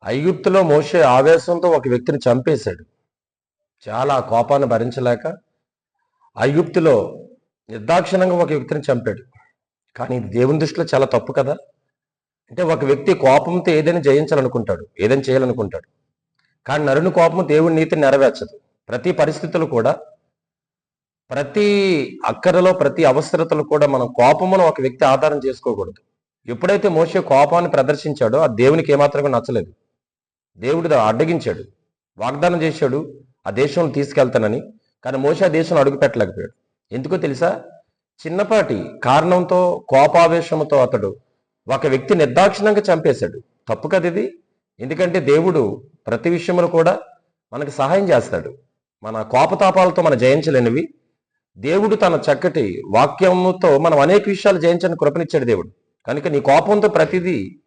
ఐగుప్తులో మోషే ఆవేశంతో ఒక వ్యక్తిని చంపేశాడు. చాలా కోపాన్ని భరించలేక ఐగుప్తులో నిర్దాక్షిణంగా ఒక వ్యక్తిని చంపాడు. కానీ ఇది దేవుని దృష్టిలో చాలా తప్పు కదా. అంటే ఒక వ్యక్తి కోపంతో ఏదైనా జయించాలనుకుంటాడు, ఏదైనా చేయాలనుకుంటాడు. కానీ నరుని కోపం దేవుని నీతిని నెరవేర్చదు. ప్రతి పరిస్థితులు కూడా, ప్రతి అక్కరలో, ప్రతి అవసరతలు కూడా మనం కోపమును ఒక వ్యక్తి ఆధారం చేసుకోకూడదు. ఎప్పుడైతే మోషే కోపాన్ని ప్రదర్శించాడో అది దేవునికి ఏమాత్రం నచ్చలేదు. దేవుడు అడ్డగించాడు, వాగ్దానం చేశాడు ఆ దేశంలో తీసుకెళ్తానని. కానీ మోషే ఆ దేశంలో అడుగు పెట్టలేకపోయాడు. ఎందుకో తెలుసా? చిన్నపాటి కారణంతో, కోపావేశంతో అతడు ఒక వ్యక్తి నిర్దాక్షిణ్యంగా చంపేశాడు. తప్పు కదా ఇది. ఎందుకంటే దేవుడు ప్రతి విషయంలో కూడా మనకు సహాయం చేస్తాడు. మన కోపతాపాలతో మనం జయించలేనివి దేవుడు తన చక్కటి వాక్యముతో మనం అనేక విషయాలు జయించని కృపనిచ్చాడు దేవుడు. కనుక నీ కోపంతో ప్రతిదీ